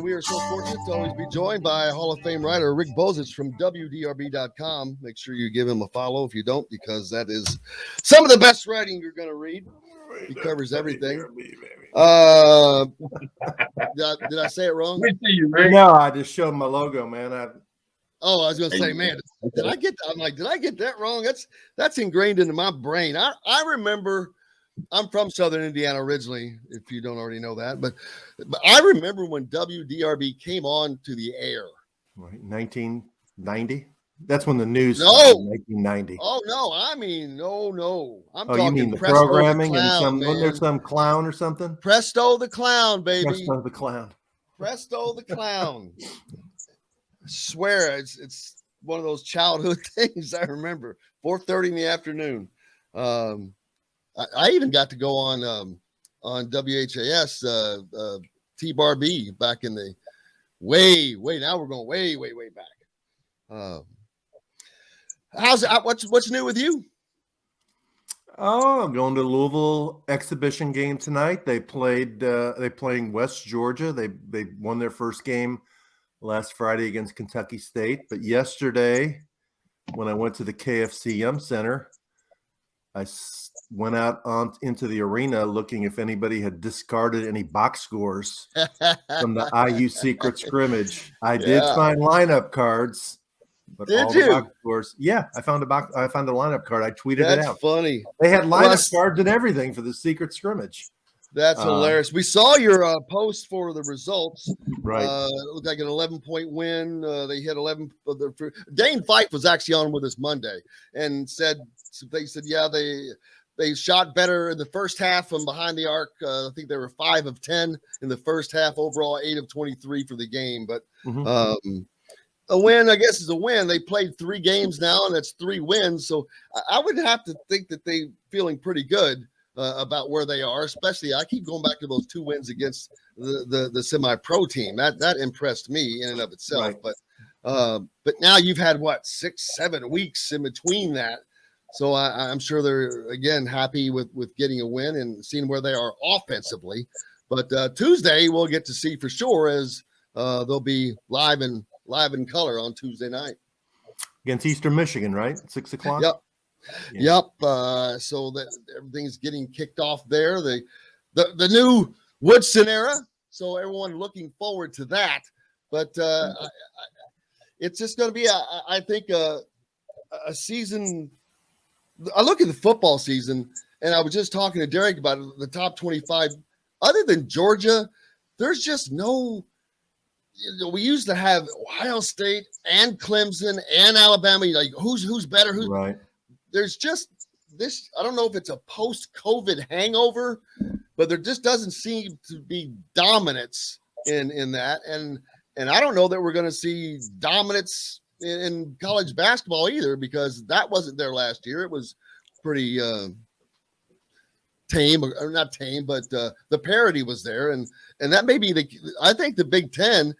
we are so fortunate to always be joined by Hall of Fame writer Rick Bozich from WDRB.com. Make sure you give him a follow if you don't, because that is some of the best writing you're going to read. He covers everything. Did I say it wrong? No, I just showed my logo, man. I was going to say, man, did I get that wrong? That's ingrained into my brain. I remember. I'm from Southern Indiana originally, if you don't already know that. But I remember when WDRB came on to the air. Right, 1990? That's when the news started, 1990. Oh, no. I mean, no. I'm talking you mean the Presto programming the Clown, and wasn't there some clown or something? Presto the Clown, baby. Presto the Clown. Presto the Clown. I swear, it's one of those childhood things I remember. 4:30 in the afternoon. I even got to go on WHAS T-Bar B back in the way. Now we're going way back. How's it? What's new with you? Oh, I'm going to the Louisville exhibition game tonight. They playing West Georgia. They won their first game last Friday against Kentucky State. But yesterday, when I went to the KFC Yum Center, I went out into the arena looking if anybody had discarded any box scores from the IU secret scrimmage. I did find lineup cards, but did all you? The box scores. Yeah, I found a lineup card. I tweeted it out. That's funny. They had lineup cards and everything for the secret scrimmage. That's hilarious. We saw your post for the results. Right. It looked like an 11-point win. They hit 11. Dane Fife was actually on with us Monday and said they shot better in the first half from behind the arc. I think they were 5 of 10 in the first half. Overall, 8 of 23 for the game. But a win, I guess, is a win. They played 3 games now, and that's 3 wins. So I would have to think that they're feeling pretty good about where they are. Especially, I keep going back to those 2 wins against the semi-pro team. That impressed me in and of itself. Right. But now you've had 6-7 weeks in between that. So I'm sure they're, again, happy with getting a win and seeing where they are offensively. But Tuesday we'll get to see for sure, as they'll be live in color on Tuesday night against Eastern Michigan, right? 6 o'clock. Yep. So that everything's getting kicked off there. The new Woodson era. So everyone looking forward to that. But it's just going to be, I think, a season. I look at the football season, and I was just talking to Derek about the top 25. Other than Georgia, there's just no. We used to have Ohio State and Clemson and Alabama. Like who's better? Who's right? There's just this. I don't know if it's a post-COVID hangover, but there just doesn't seem to be dominance in that, and I don't know that we're going to see dominance in college basketball either, because that wasn't there last year. It was pretty tame, or not tame, but the parity was there, and that may be I think the Big Ten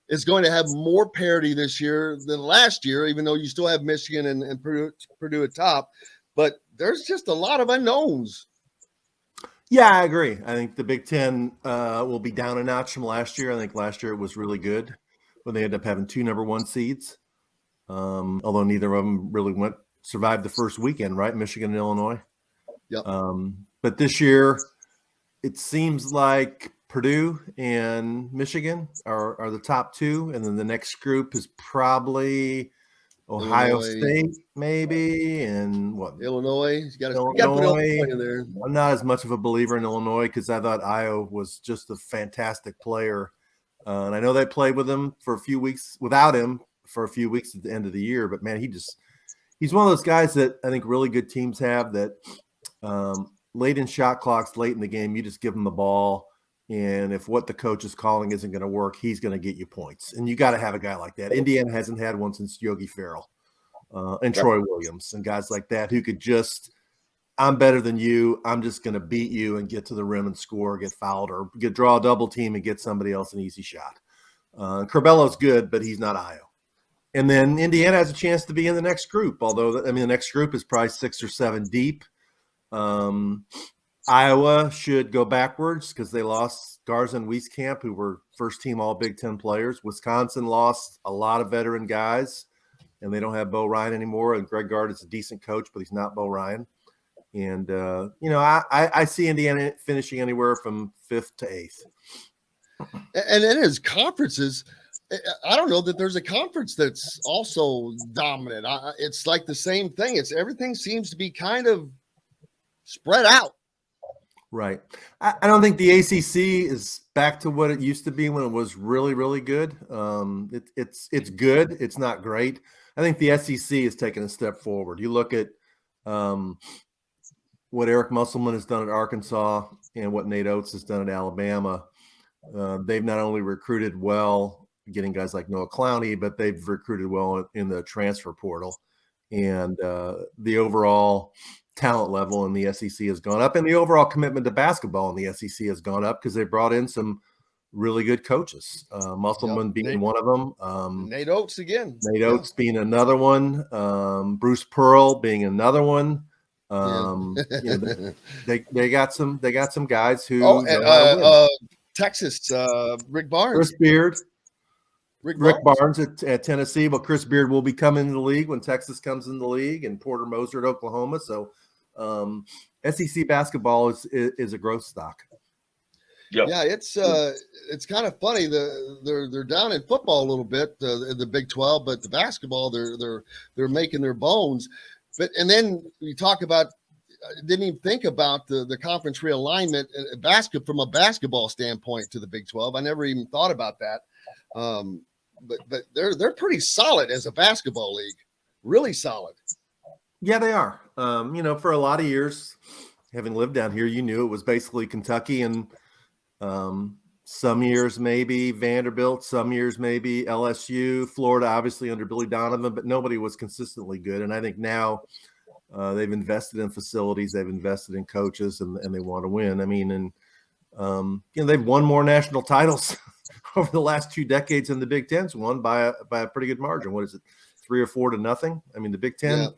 is going to have more parity this year than last year, even though you still have Michigan and Purdue at top, but there's just a lot of unknowns. Yeah, I agree. I think the Big Ten will be down a notch from last year. I think last year it was really good when they ended up having 2 number 1 seeds. Although neither of them really survived the first weekend, right? Michigan and Illinois. Yep. But this year, it seems like Purdue and Michigan are the top 2, and then the next group is probably Ohio State, maybe, and Illinois. You got to put Illinois in there. I'm not as much of a believer in Illinois because I thought Io was just a fantastic player, and I know they played with him for a few weeks without him. For a few weeks at the end of the year, but man, he's one of those guys that I think really good teams have, that late in shot clocks, late in the game, you just give him the ball, and if what the coach is calling isn't going to work, he's going to get you points, and you got to have a guy like that. Indiana hasn't had one since Yogi Ferrell and Troy Williams and guys like that who could just, I'm better than you, I'm just going to beat you and get to the rim and score, get fouled, or draw a double team and get somebody else an easy shot. Curbello's good, but he's not Io. And then Indiana has a chance to be in the next group, although, the next group is probably 6 or 7 deep. I Iowa should go backwards because they lost Garza and Wieskamp, who were first-team All Big Ten players. Wisconsin lost a lot of veteran guys, and they don't have Bo Ryan anymore. And Greg Gard is a decent coach, but he's not Bo Ryan. And, I see Indiana finishing anywhere from 5th to 8th. And in his conferences, I don't know that there's a conference that's also dominant. It's like the same thing. Everything seems to be kind of spread out. Right. I don't think the ACC is back to what it used to be when it was really, really good. It's good. It's not great. I think the SEC has taken a step forward. You look at what Eric Musselman has done at Arkansas and what Nate Oates has done at Alabama. They've not only recruited well, getting guys like Noah Clowney, but they've recruited well in the transfer portal. And the overall talent level in the SEC has gone up, and the overall commitment to basketball in the SEC has gone up because they brought in some really good coaches. Musselman being one of them. Nate Oates again. Nate Oates being another one. Bruce Pearl being another one. They got some guys who Texas, Rick Barnes. Chris Beard. Rick Barnes at Tennessee, but Chris Beard will be coming in the league when Texas comes in the league, and Porter Moser at Oklahoma. So SEC basketball is a growth stock. Yep. Yeah, it's kind of funny. They're down in football a little bit, the Big 12, but the basketball they're making their bones. And then you talk about, I didn't even think about the conference realignment from a basketball standpoint to the Big 12. I never even thought about that. But they're pretty solid as a basketball league, really solid. Yeah, they are. For a lot of years, having lived down here, you knew it was basically Kentucky and some years maybe Vanderbilt, some years maybe LSU, Florida, obviously under Billy Donovan, but nobody was consistently good. And I think now they've invested in facilities, they've invested in coaches, and they want to win. I mean, and they've won more national titles over the last 2 decades than the Big Ten's won by a pretty good margin. What is it, 3 or 4 to nothing? I mean, the Big Ten,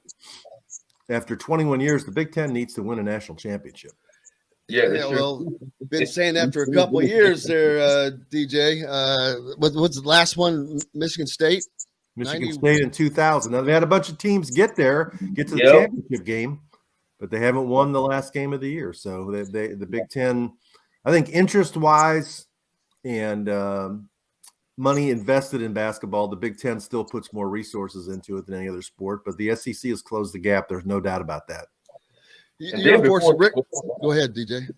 after 21 years, the Big Ten needs to win a national championship. Yeah, well, been saying that for a couple of years there, DJ. What's the last one? Michigan State? Michigan State in 2000. Now, they had a bunch of teams get to the championship game, but they haven't won the last game of the year. So the Big Ten, I think interest-wise and money invested in basketball, the Big Ten still puts more resources into it than any other sport, but the SEC has closed the gap. There's no doubt about that. Go ahead, DJ.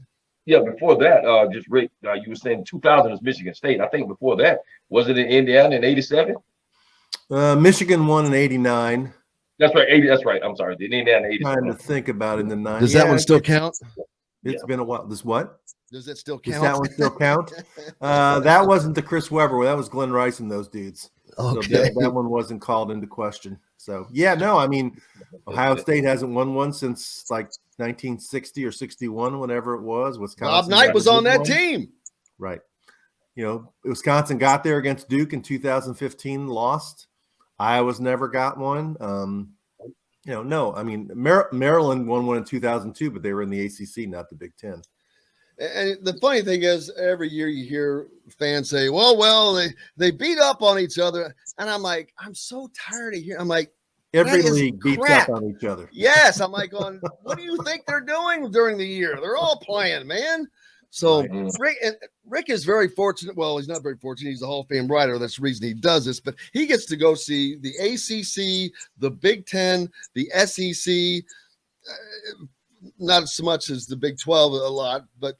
Yeah, before that, just Rick, you were saying 2000 is Michigan State. I think before that, was it in Indiana in 87? Michigan won in 89. That's right, 80. That's right. I'm sorry, the Indiana 87. Trying to think about it in the 90s. Does that one still count? It's been a while. This what? Does it still count? Does that one still count? That wasn't the Chris Webber. That was Glenn Rice and those dudes. Okay. So that one wasn't called into question. So, I mean, Ohio State hasn't won one since like 1960 or 61, whenever it was. Wisconsin. Bob Knight was on that team. Right. Wisconsin got there against Duke in 2015, lost. Iowa's never got one. No. I mean, Maryland won one in 2002, but they were in the ACC, not the Big Ten. And the funny thing is, every year you hear fans say, well, they beat up on each other. And I'm like, I'm so tired of hearing. I'm like, every league beats up on each other. Yes. I'm like, what do you think they're doing during the year? They're all playing, man. So Rick is very fortunate. Well, he's not very fortunate. He's a Hall of Fame writer. That's the reason he does this. But he gets to go see the ACC, the Big Ten, the SEC, not so much as the Big 12 a lot, but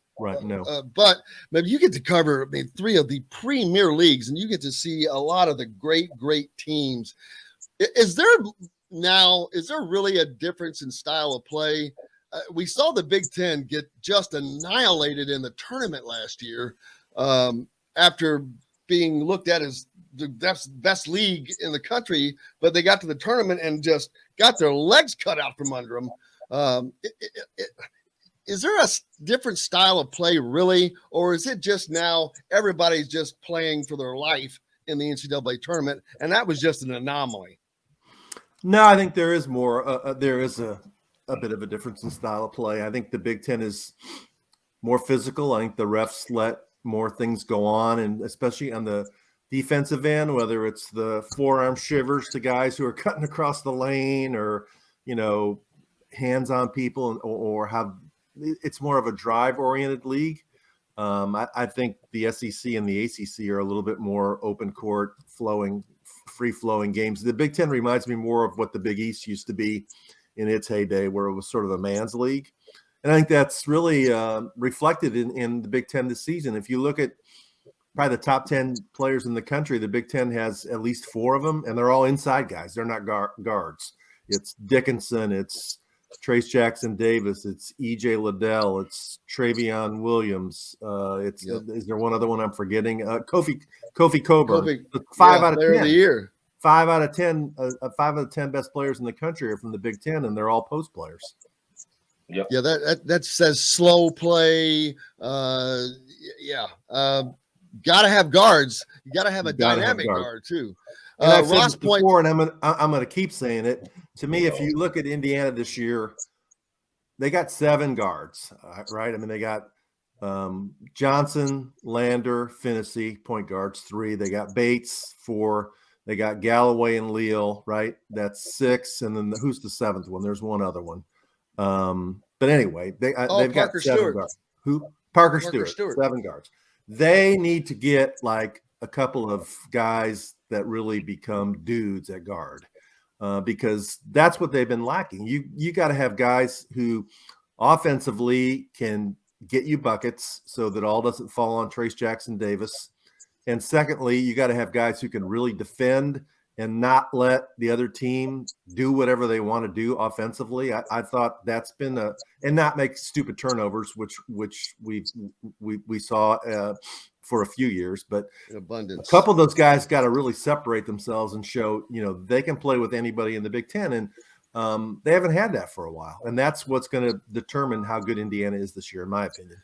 but maybe you get to cover 3 of the premier leagues, and you get to see a lot of the great teams. Is there really a difference in style of play? We saw the Big Ten get just annihilated in the tournament last year after being looked at as the best league in the country, but they got to the tournament and just got their legs cut out from under them. Is there a different style of play really, or is it just now everybody's just playing for their life in the NCAA tournament, and that was just an anomaly? No, I think there is more. There is a bit of a difference in style of play. I think the Big Ten is more physical. I think the refs let more things go on, and especially on the defensive end, whether it's the forearm shivers to guys who are cutting across the lane, or hands on people, or have it's more of a drive oriented league. I think the SEC and the ACC are a little bit more open court, free flowing games. The Big Ten reminds me more of what the Big East used to be in its heyday, where it was sort of a man's league. And I think that's really reflected in the Big Ten this season. If you look at probably the top 10 players in the country, the Big Ten has at least 4 of them, and they're all inside guys. They're not guards. It's Dickinson, it's Trace Jackson Davis, it's E.J. Liddell, it's Travion Williams. Is there one other one I'm forgetting? Kofi Coburn. 5 out of 10. Of the year. 5 out of 10. 5 out of 10 best players in the country are from the Big Ten, and they're all post players. Yep. Yeah, that says slow play. Got to have guards. You got to have a dynamic guard too. And I've said this before, and I'm going to keep saying it. To me, if you look at Indiana this year, they got 7 guards, right? I mean, they got Johnson, Lander, Finney, point guards, 3. They got Bates, 4. They got Galloway and Leal, right? That's 6. And then who's the 7th one? There's one other one. But anyway, they've got 7 guards. Parker Stewart, 7 guards. They need to get like a couple of guys that really become dudes at guard, because that's what they've been lacking. You got to have guys who offensively can get you buckets so that all doesn't fall on Trace Jackson Davis. And secondly, you got to have guys who can really defend and not let the other team do whatever they want to do offensively. I thought that's been and not make stupid turnovers, which we saw for a few years, but in abundance. A couple of those guys got to really separate themselves and show, they can play with anybody in the Big Ten. And they haven't had that for a while. And that's what's going to determine how good Indiana is this year, in my opinion.